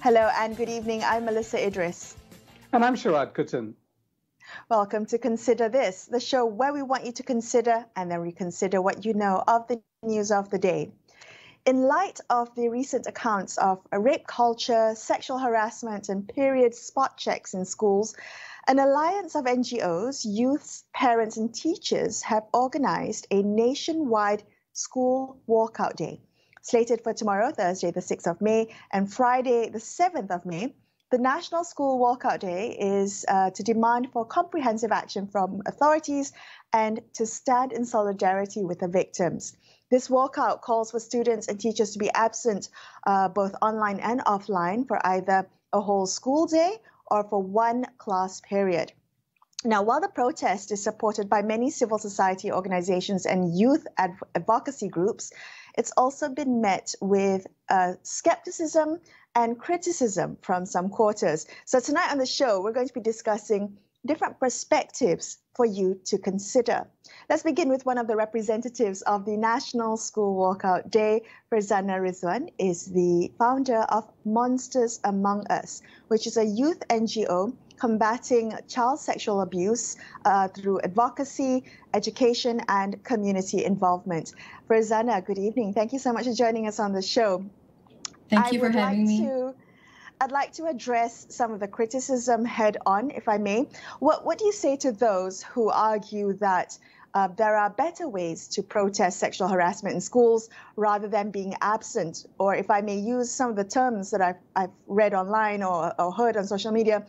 Hello and good evening. I'm Melisa Idris. And I'm Sharaad Kuttan. Welcome to Consider This, the show where we want you to consider and then reconsider what you know of the news of the day. In light of the recent accounts of rape culture, sexual harassment and period spot checks in schools, an alliance of NGOs, youths, parents and teachers have organized a nationwide school walkout day. Slated for tomorrow, Thursday the 6th of May, and Friday the 7th of May, the National School Walkout Day is to demand for comprehensive action from authorities and to stand in solidarity with the victims. This walkout calls for students and teachers to be absent both online and offline for either a whole school day or for one class period. Now, while the protest is supported by many civil society organizations and youth advocacy groups, it's also been met with skepticism and criticism from some quarters. So tonight on the show, we're going to be discussing different perspectives for you to consider. Let's begin with one of the representatives of the National School Walkout Day. Firzana Redzuan is the founder of Monsters Among Us, which is a youth NGO combating child sexual abuse through advocacy, education and community involvement. Firzana, good evening. Thank you so much for joining us on the show. Thank you for having me. I'd like to address some of the criticism head on, if I may. What do you say to those who argue that there are better ways to protest sexual harassment in schools rather than being absent? Or if I may use some of the terms that I've read online or heard on social media,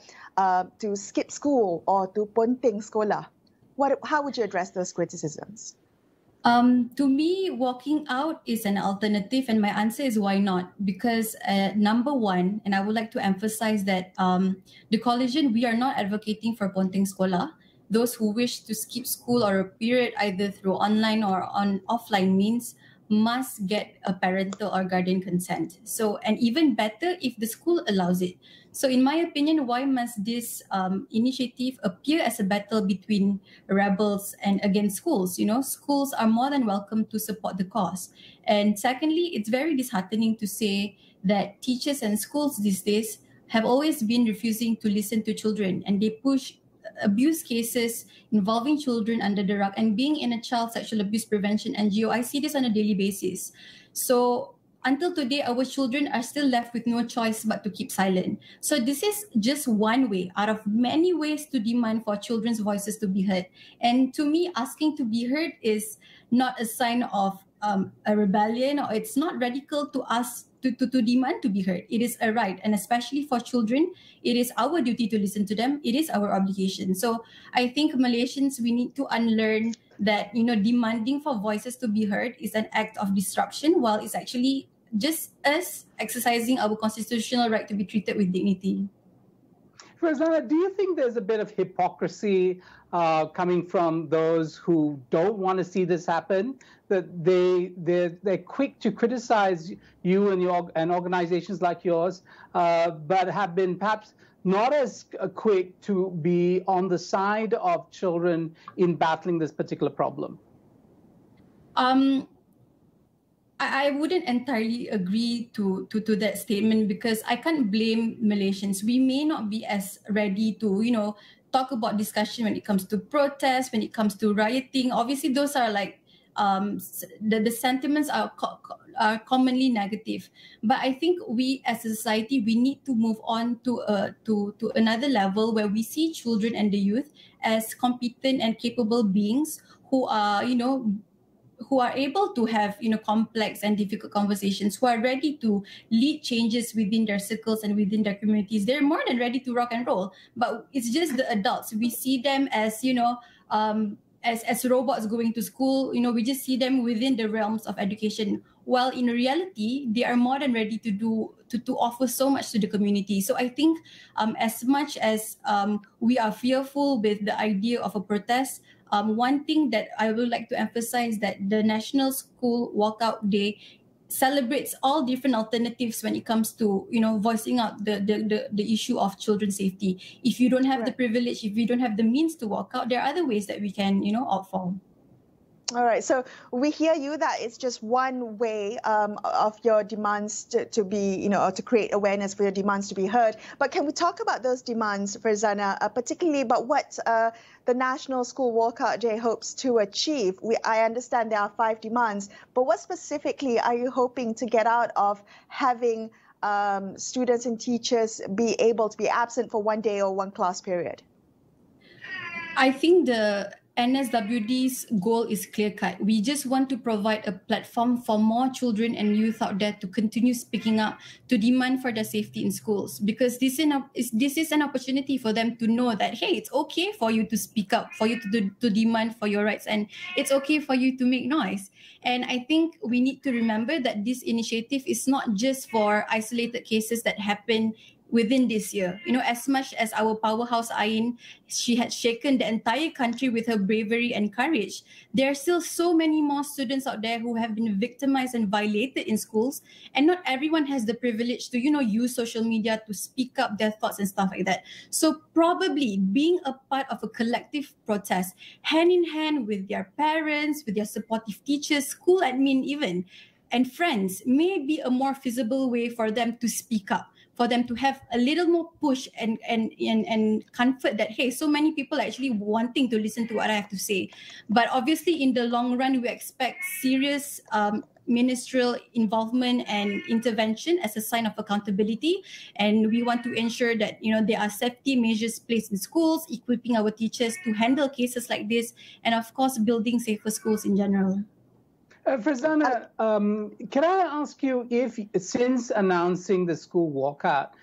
to skip school or to ponting sekolah. How would you address those criticisms? To me, walking out is an alternative, and my answer is why not? Because number one, and I would like to emphasize that the coalition, we are not advocating for ponting sekolah. Those who wish to skip school or a period either through online or on offline means must get a parental or guardian consent. So, and even better if the school allows it. So in my opinion, why must this initiative appear as a battle between rebels and against schools? You know, schools are more than welcome to support the cause. And secondly, it's very disheartening to say that teachers and schools these days have always been refusing to listen to children, and they push abuse cases involving children under the rug. And being in a child sexual abuse prevention NGO, I see this on a daily basis. So until today, our children are still left with no choice but to keep silent. So this is just one way out of many ways to demand for children's voices to be heard. And to me, asking to be heard is not a sign of a rebellion, or it's not radical to ask to demand to be heard. It is a right, and especially for children, it is our duty to listen to them. It is our obligation. So I think Malaysians, we need to unlearn that, you know, demanding for voices to be heard is an act of disruption, while it's actually just us exercising our constitutional right to be treated with dignity. Firzana, do you think there's a bit of hypocrisy coming from those who don't want to see this happen? That they're quick to criticize you and organizations like yours, but have been perhaps not as quick to be on the side of children in battling this particular problem? I wouldn't entirely agree to that statement, because I can't blame Malaysians. We may not be as ready to, you know, talk about discussion when it comes to protests, when it comes to rioting. Obviously, those are like, the sentiments are commonly negative. But I think we as a society, we need to move on to another level where we see children and the youth as competent and capable beings who are, you know, who are able to have, you know, complex and difficult conversations, who are ready to lead changes within their circles and within their communities. They're more than ready to rock and roll. But it's just the adults. We see them as, you know, as robots going to school. You know, we just see them within the realms of education. While in reality, they are more than ready to offer so much to the community. So I think as much as we are fearful with the idea of a protest, one thing that I would like to emphasize, that the National School Walkout Day celebrates all different alternatives when it comes to, you know, voicing out the issue of children's safety. If you don't have the privilege, if you don't have the means to walk out, there are other ways that we can, you know, opt for. All right, so we hear you that it's just one way of your demands to be, or to create awareness for your demands to be heard. But can we talk about those demands, Firzana, particularly about what the National School Walkout Day hopes to achieve? I understand there are 5 demands, but what specifically are you hoping to get out of having students and teachers be able to be absent for one day or one class period? I think the NSWD's goal is clear-cut. We just want to provide a platform for more children and youth out there to continue speaking up, to demand for their safety in schools, because this is an opportunity for them to know that, hey, it's okay for you to speak up, for you to demand for your rights, and it's okay for you to make noise. And I think we need to remember that this initiative is not just for isolated cases that happen within this year. As much as our powerhouse Ain, she had shaken the entire country with her bravery and courage, there are still so many more students out there who have been victimized and violated in schools, and not everyone has the privilege to, use social media to speak up their thoughts and stuff like that. So probably being a part of a collective protest, hand in hand with their parents, with their supportive teachers, school admin even, and friends, may be a more feasible way for them to speak up, for them to have a little more push and comfort that, hey, so many people are actually wanting to listen to what I have to say. But obviously, in the long run, we expect serious ministerial involvement and intervention as a sign of accountability. And we want to ensure that, there are safety measures placed in schools, equipping our teachers to handle cases like this, and of course, building safer schools in general. Firzana, can I ask you if, since announcing the school walkout,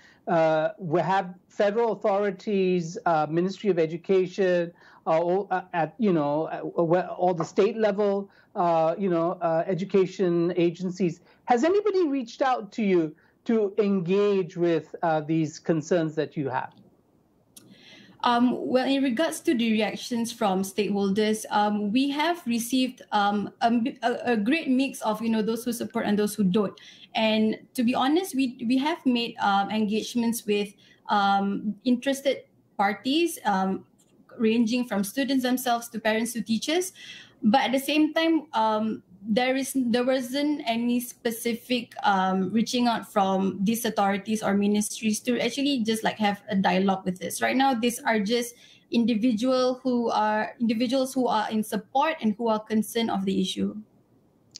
we have federal authorities, Ministry of Education, all the state level, education agencies, has anybody reached out to you to engage with these concerns that you have? Well, in regards to the reactions from stakeholders, we have received a great mix of, those who support and those who don't. And to be honest, we have made engagements with interested parties, ranging from students themselves to parents to teachers. But at the same time, there wasn't any specific reaching out from these authorities or ministries to actually just have a dialogue with this. Right now, these are just individuals who are in support and who are concerned of the issue.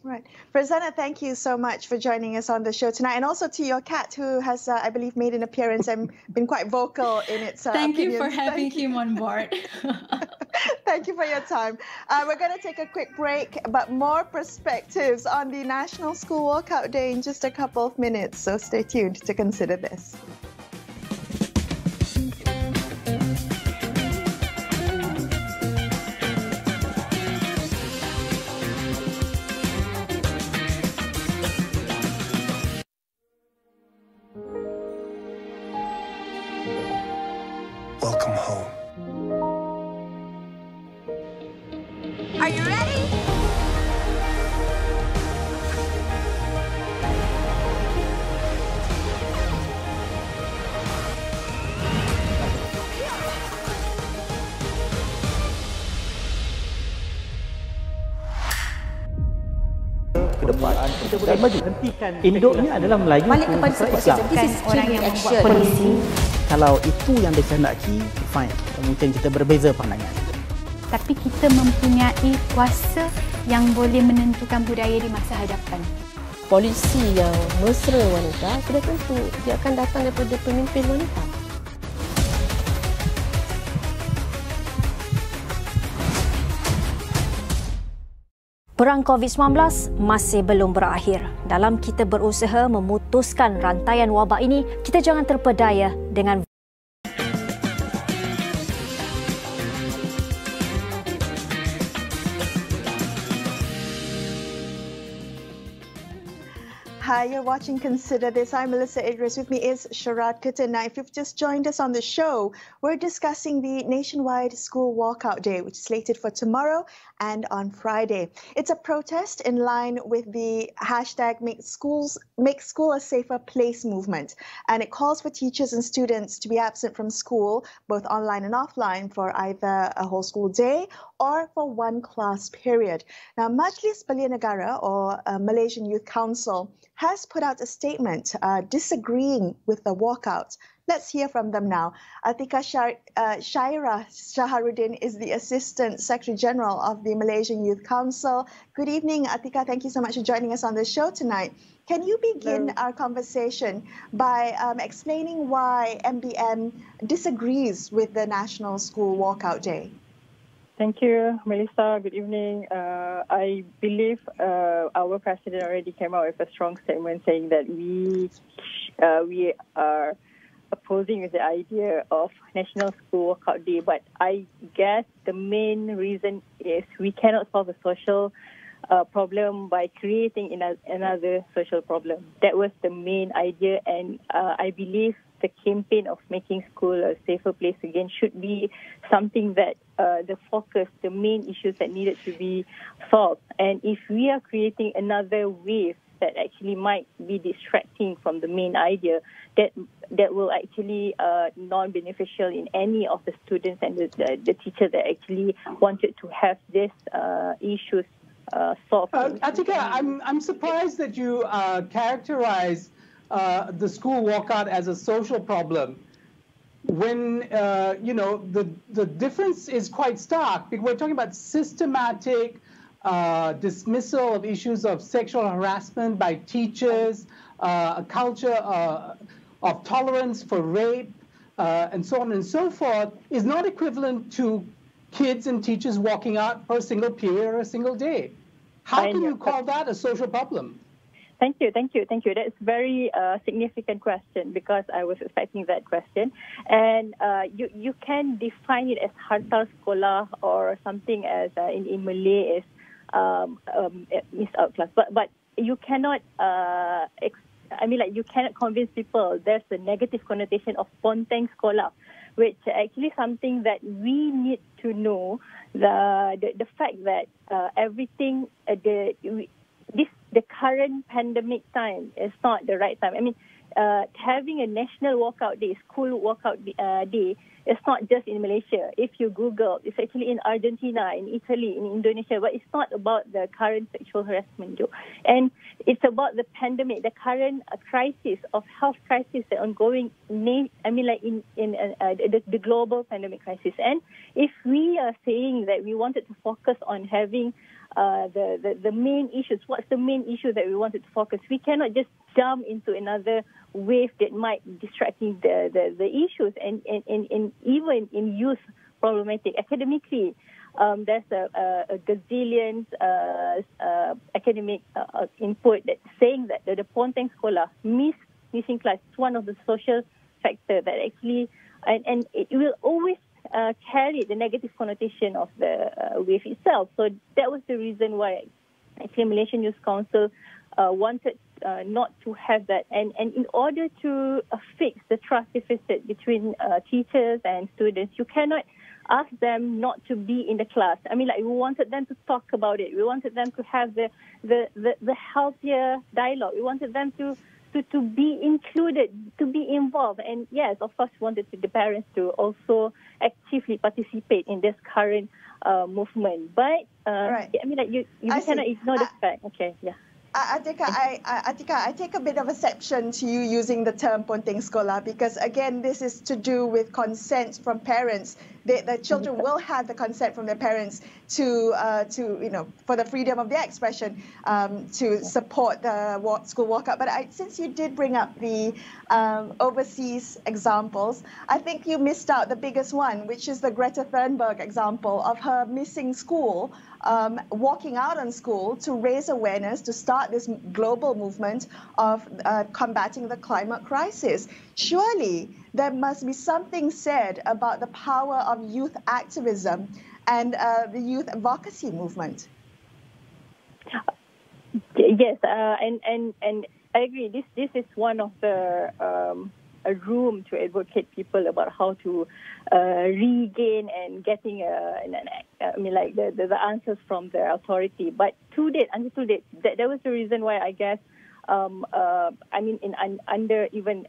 Right. Firzana, thank you so much for joining us on the show tonight, and also to your cat, who has, I believe, made an appearance and been quite vocal in its Thank opinions. you for having him on board. Thank you for your time. We're going to take a quick break, but more perspectives on the National School Walkout Day in just a couple of minutes, so stay tuned to consider this. Welcome home. Are you ready? Ke depan kita boleh maju. Induknya adalah Melayu. Balik kepada sebuah orang yang membuat polisi. Kalau itu yang dikehendaki, fine. Mungkin kita berbeza pandangan. Tapi kita mempunyai kuasa yang boleh menentukan budaya di masa hadapan. Polisi yang mesra wanita sudah tentu dia akan datang daripada pemimpin wanita. Perang COVID-19 masih belum berakhir. Dalam kita berusaha memutuskan rantaian wabak ini, kita jangan terpedaya dengan Hi, you're watching Consider This. I'm Melisa Idris. With me is Sharaad Kuttan. Now, if you've just joined us on the show, we're discussing the Nationwide School Walkout Day, which is slated for tomorrow and on Friday. It's a protest in line with the hashtag Make School a Safer Place movement. And it calls for teachers and students to be absent from school, both online and offline, for either a whole school day or for one class period. Now, Majlis Belia Negara, or Malaysian Youth Council, has put out a statement disagreeing with the walkout. Let's hear from them now. Atiqah Shaharuddin is the Assistant Secretary General of the Malaysian Youth Council. Good evening, Atiqah. Thank you so much for joining us on the show tonight. Can you begin our conversation by explaining why MBM disagrees with the National School Walkout Day? Thank you, Melissa. Good evening. I believe our president already came out with a strong statement saying that we are opposing the idea of National School Walkout Day. But I guess the main reason is we cannot solve a social problem by creating another social problem. That was the main idea, and I believe the campaign of making school a safer place again should be something that the focus, the main issues that needed to be solved. And if we are creating another wave that actually might be distracting from the main idea, that will actually non-beneficial in any of the students and the teachers that actually wanted to have this issues solved. Atiqah, I'm surprised that you characterize the school walkout as a social problem when the difference is quite stark, because we're talking about systematic dismissal of issues of sexual harassment by teachers, a culture of tolerance for rape, and so on and so forth, is not equivalent to kids and teachers walking out for a single period or a single day. How can you call that a social problem? Thank you. That's a very significant question, because I was expecting that question. And you can define it as hartal sekolah or something as in Malay is miss out class. But you cannot you cannot convince people there's a negative connotation of ponteng sekolah, which actually something that we need to know. The fact that everything the current pandemic time is not the right time. I mean, having a national walkout day, school walkout day, it's not just in Malaysia. If you Google, it's actually in Argentina, in Italy, in Indonesia, but it's not about the current sexual harassment, and it's about the pandemic, the current crisis of health crisis, the ongoing. The global pandemic crisis. And if we are saying that we wanted to focus on having the main issues, what's the main issue that we wanted to focus? We cannot just jump into another wave that might be distracting the issues, and even in youth problematic academically. There's a gazillion academic input that's saying that the ponteng sekolah, missing class, is one of the social factors that actually, and it will always carry the negative connotation of the wave itself. So that was the reason why actually Malaysian Youth Council wanted not to have that. And in order to fix the trust deficit between teachers and students, you cannot ask them not to be in the class. We wanted them to talk about it. We wanted them to have the healthier dialogue. We wanted them to be included, to be involved. And yes, of course, we wanted the parents to also actively participate in this current movement. But right. You cannot ignore the fact. Okay, yeah. Atiqah, I take a bit of exception to you using the term ponteng sekolah, because again, this is to do with consent from parents. The children will have the consent from their parents to for the freedom of their expression, to support the school walkout. But since you did bring up the overseas examples, I think you missed out the biggest one, which is the Greta Thunberg example of her missing school, walking out on school to raise awareness, to start this global movement of combating the climate crisis. Surely there must be something said about the power of youth activism and the youth advocacy movement. Yes, and I agree. This is one of the a room to advocate people about how to regain and getting the answers from the authority. But until date, that was the reason why I guess under even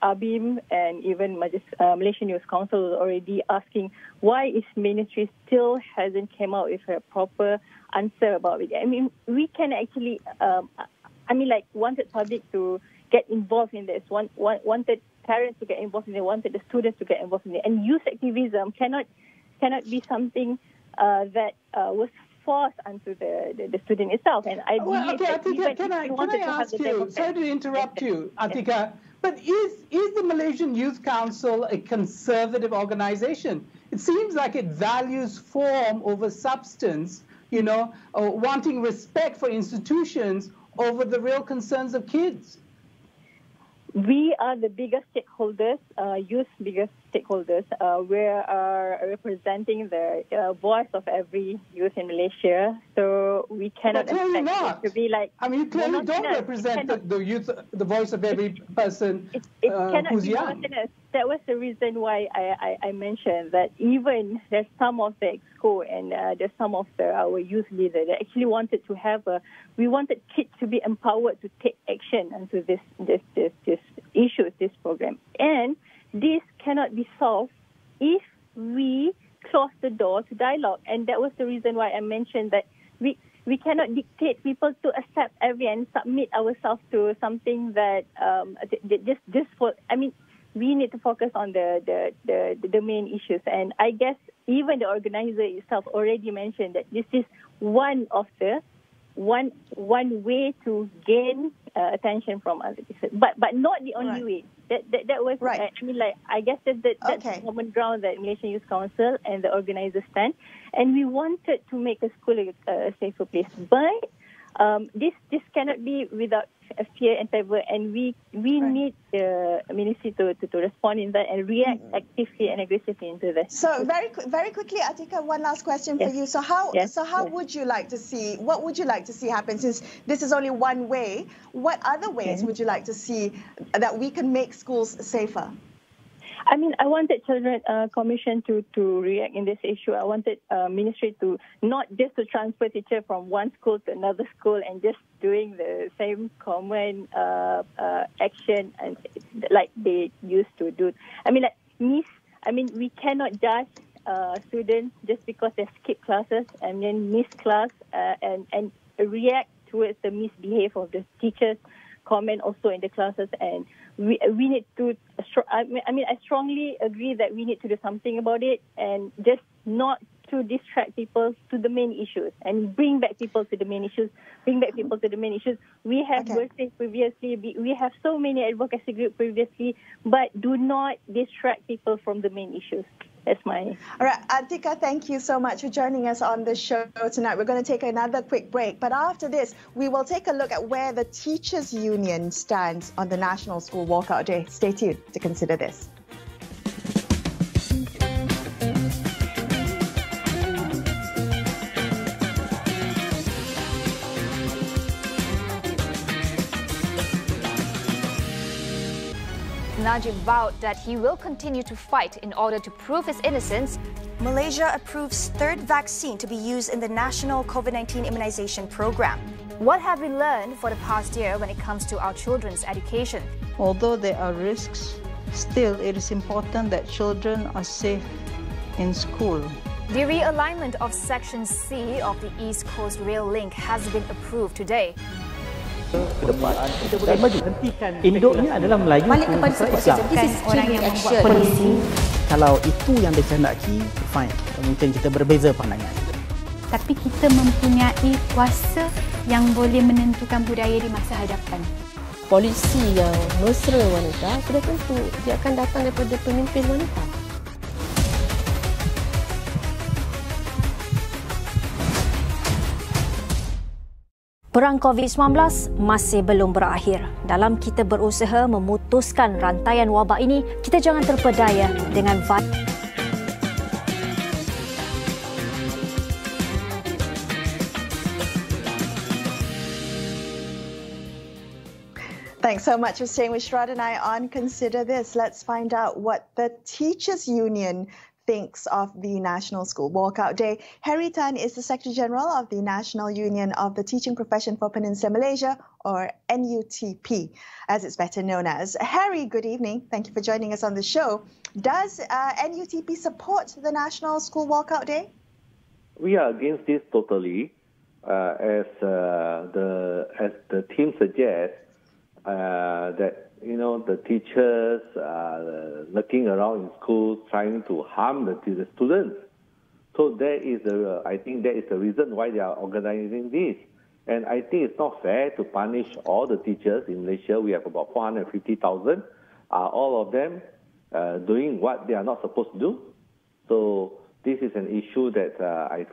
ABIM and even Malaysian News Council was already asking why is ministry still hasn't came out with a proper answer about it. I mean, we can actually, wanted public to get involved in this, wanted parents to get involved in it, wanted the students to get involved in it. And youth activism cannot be something that was forced onto the student itself. And I believe Atiqah, can I ask you, sorry to interrupt you, Atiqah, but is the Malaysian Youth Council a conservative organization? It seems like it values form over substance, wanting respect for institutions over the real concerns of kids. We are the biggest stakeholders, youth biggest stakeholders. We are representing the voice of every youth in Malaysia. So we cannot expect it to be like... I mean, you clearly don't represent the youth, the voice of every person who's young. That was the reason why I mentioned that even there's some of the EXCO and there's some of our youth leaders that actually wanted to have we wanted kids to be empowered to take action onto this issue, this program. And this cannot be solved if we close the door to dialogue. And that was the reason why I mentioned that we cannot dictate people to accept and submit ourselves to something that we need to focus on the main issues. And I guess even the organizer itself already mentioned that this is one of the one way to gain attention from other people, but not the only way. That was right. I guess that's the common ground that Malaysian Youth Council and the organizers stand, and we wanted to make a school a safer place. But this cannot be without fear and favor, and we need the ministry to respond in that and react actively and aggressively into this. So very quickly, Atiqah, one last question for you. So how would you like to see? What would you like to see happen? Since this is only one way, what other ways would you like to see that we can make schools safer? I mean, I wanted Children Commission to react in this issue. I wanted ministry to not just to transfer teacher from one school to another school and just doing the same common action and like they used to do. We cannot judge students just because they skip classes and then miss class and react towards the misbehavior of the teachers. Comment also in the classes, and we need to. I strongly agree that we need to do something about it, and just not to distract people to the main issues, and bring back people to the main issues. We have worked previously. We have so many advocacy groups previously, but do not distract people from the main issues. That's my... All right, Atiqah, thank you so much for joining us on the show tonight. We're going to take another quick break, but after this, we will take a look at where the Teachers Union stands on the National School Walkout Day. Stay tuned to consider this. Najib vowed that he will continue to fight in order to prove his innocence. Malaysia approves third vaccine to be used in the national COVID-19 immunization program. What have we learned for the past year when it comes to our children's education? Although there are risks, still it is important that children are safe in school. The realignment of Section C of the East Coast Rail Link has been approved today. Ke depan kita boleh maju hentikan induknya adalah Melayu balik kepada Islam. This is chilling action. Polisi. Kalau itu yang dikehendaki, fine, mungkin kita berbeza pandangan. Tapi kita mempunyai kuasa yang boleh menentukan budaya di masa hadapan. Polisi yang mesra wanita sudah tentu dia akan datang daripada pemimpin wanita. Perang COVID-19 masih belum berakhir. Dalam kita berusaha memutuskan rantaian wabak ini, kita jangan terpedaya dengan Thanks so much for staying with Sharaad and I on Consider This. Let's find out what the Teachers Union thinks of the National School Walkout Day. Harry Tan is the Secretary General of the National Union of the Teaching Profession for Peninsular Malaysia, or NUTP, as it's better known as. Harry, good evening. Thank you for joining us on the show. Does NUTP support the National School Walkout Day? We are against this totally. As the team suggests, that the teachers are looking around in schools trying to harm the students. So I think that is the reason why they are organizing this. And I think it's not fair to punish all the teachers in Malaysia. We have about 450,000. All of them doing what they are not supposed to do. So this is an issue that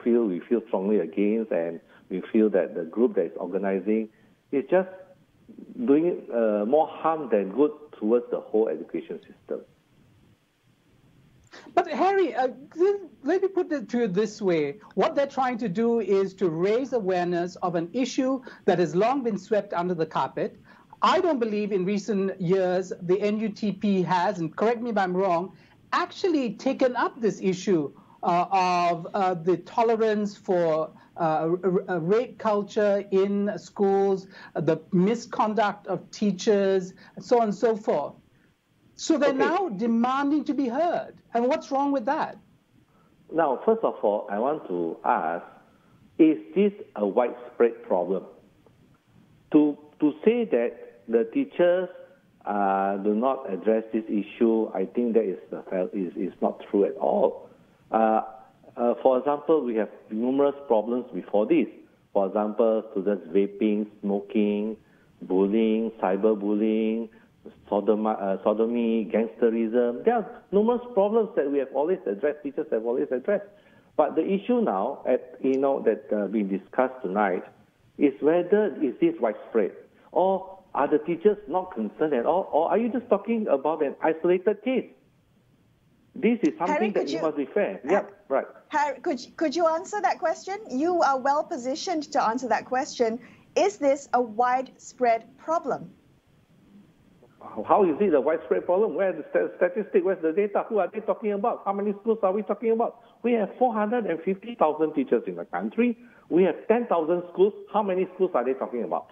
we feel strongly against, and we feel that the group that is organizing is just doing more harm than good towards the whole education system. But Harry, let me put it to you this way. What they're trying to do is to raise awareness of an issue that has long been swept under the carpet. I don't believe in recent years the NUTP has, and correct me if I'm wrong, actually taken up this issue of the tolerance for rape culture in schools, the misconduct of teachers, so on and so forth. So they're now demanding to be heard. And what's wrong with that? Now, first of all, I want to ask, is this a widespread problem? To say that the teachers do not address this issue, I think that is not true at all. For example, we have numerous problems before this. For example, students vaping, smoking, bullying, cyberbullying, sodomy, gangsterism. There are numerous problems that we have always addressed, teachers have always addressed. But the issue now, that we discussed tonight, is whether is this widespread, or are the teachers not concerned at all, or are you just talking about an isolated case? This is something Harry, that you must be fair. Yep, right. Harry, could you answer that question? You are well positioned to answer that question. Is this a widespread problem? How is it a widespread problem? Where is the statistic? Where's the data? Who are they talking about? How many schools are we talking about? We have 450,000 teachers in the country. We have 10,000 schools. How many schools are they talking about?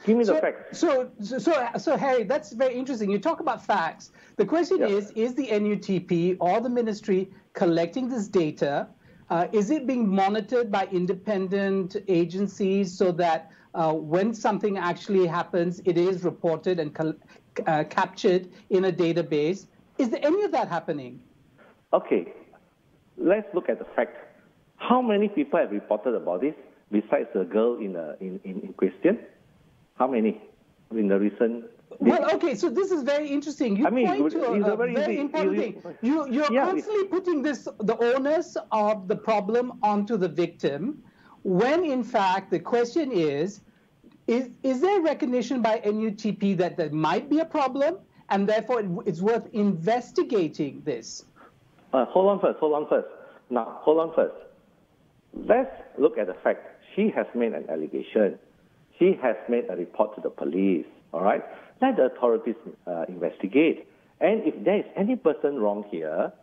Give me the facts. So Harry, that's very interesting. You talk about facts. The question is the NUTP or the ministry collecting this data? Is it being monitored by independent agencies so that when something actually happens, it is reported and captured in a database? Is there any of that happening? Okay, let's look at the fact. How many people have reported about this besides the girl in question? How many in the recent? Well, okay, so this is very interesting. You point to a very important thing. You're constantly putting the onus of the problem onto the victim, when in fact the question is there recognition by NUTP that there might be a problem, and therefore it's worth investigating this? Hold on first. Now, hold on first. Let's look at the fact. She has made an allegation. She has made a report to the police, all right? Let the authorities investigate. And if there is any person wrong here,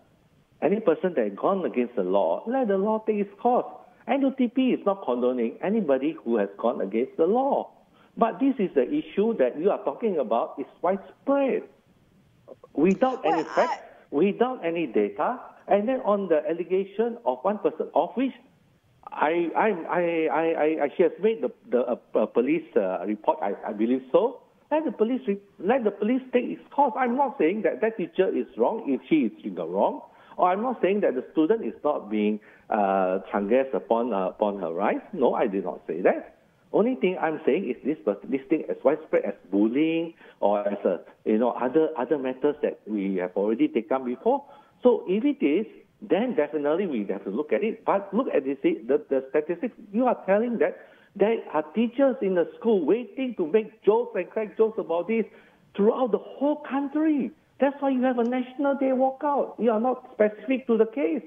any person that has gone against the law, let the law take its course. NUTP is not condoning anybody who has gone against the law. But this is the issue that you are talking about is widespread. Without any facts, without any data, and then on the allegation of one person, of which she has made the police report. I believe so. Let the police take its course. I'm not saying that teacher is wrong if she is in the wrong, or I'm not saying that the student is not being transgressed upon her rights. No, I did not say that. Only thing I'm saying is this thing as widespread as bullying or as other matters that we have already taken before. So if it is, then definitely we have to look at it. But look at the statistics. You are telling that there are teachers in the school waiting to make jokes and crack jokes about this throughout the whole country. That's why you have a National Day walkout. You are not specific to the case.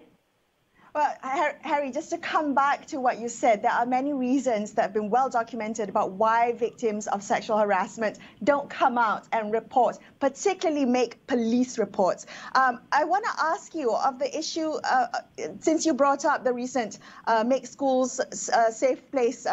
Well, Harry, just to come back to what you said, there are many reasons that have been well documented about why victims of sexual harassment don't come out and report, particularly make police reports. I want to ask you of the issue, since you brought up the recent Make Schools a Safe Place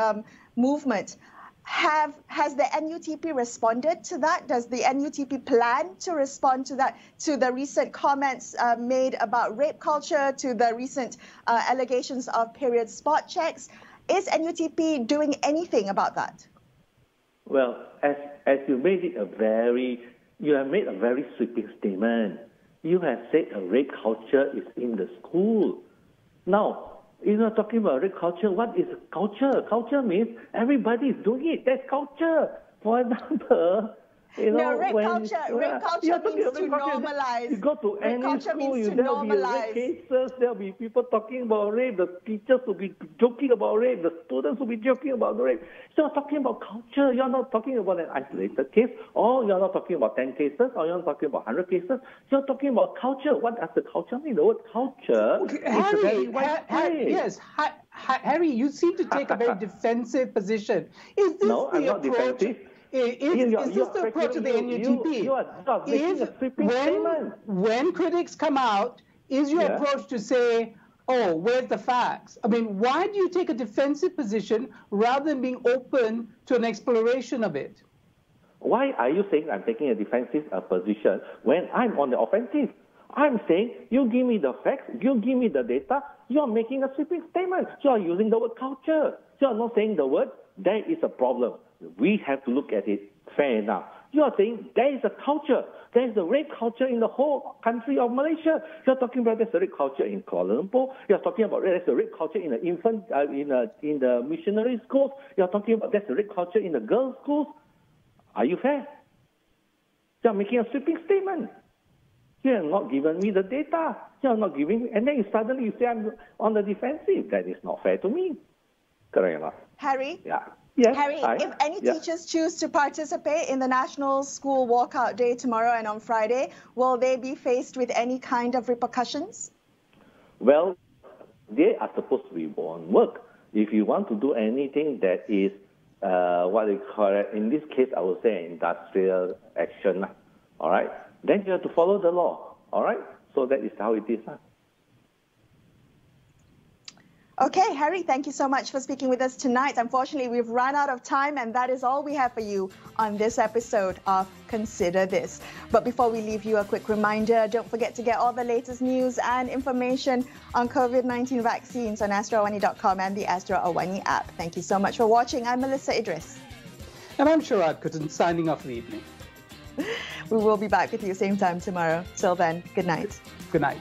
movement. Has the NUTP responded to that? Does the NUTP plan to respond to that, to the recent comments made about rape culture, to the recent allegations of period spot checks? Is NUTP doing anything about that? Well, as you made it you have made a very sweeping statement. You have said a rape culture is in the school. Now, you're not talking about rape culture. What is culture? Culture means everybody is doing it. That's culture. For example, rape culture means to normalize. You go to any school, there will be rape cases. There will be people talking about rape. The teachers will be joking about rape. The students will be joking about rape. You're talking about culture. You're not talking about an isolated case, or you're not talking about 10 cases, or you're not talking about 100 cases. You're talking about culture. What does the culture mean? The word culture is a very wide phrase. Yes, Harry, you seem to take a very defensive position. Is this no, I'm not defensive. Is this the approach of the NUTP? You are making a sweeping statement. When critics come out, is your approach to say, oh, where's the facts? I mean, why do you take a defensive position rather than being open to an exploration of it? Why are you saying I'm taking a defensive position when I'm on the offensive? I'm saying, you give me the facts, you give me the data, you're making a sweeping statement. You're using the word culture. You're not saying the word, there is a problem. We have to look at it fair enough. You are saying there is a culture. There is a rape culture in the whole country of Malaysia. You're talking about there's a rape culture in Kuala Lumpur. You're talking about there's a rape culture in the infant, in the missionary schools. You're talking about there's a rape culture in the girls' schools. Are you fair? You're making a sweeping statement. You have not given me the data. You're not giving, and then suddenly you say I'm on the defensive. That is not fair to me. Correct or not? Harry? Yeah. Yes, Harry, if any teachers choose to participate in the National School Walkout Day tomorrow and on Friday, will they be faced with any kind of repercussions? Well, they are supposed to be on work. If you want to do anything that is, what they call it, in this case, I would say industrial action, all right? Then you have to follow the law, all right? So that is how it is. Okay, Harry, thank you so much for speaking with us tonight. Unfortunately, we've run out of time, and that is all we have for you on this episode of Consider This. But before we leave you, a quick reminder, don't forget to get all the latest news and information on COVID-19 vaccines on astroawani.com and the Astro Awani app. Thank you so much for watching. I'm Melisa Idris. And I'm Sharaad Kuttan, signing off for the evening. We will be back with you same time tomorrow. Till then, good night. Good night.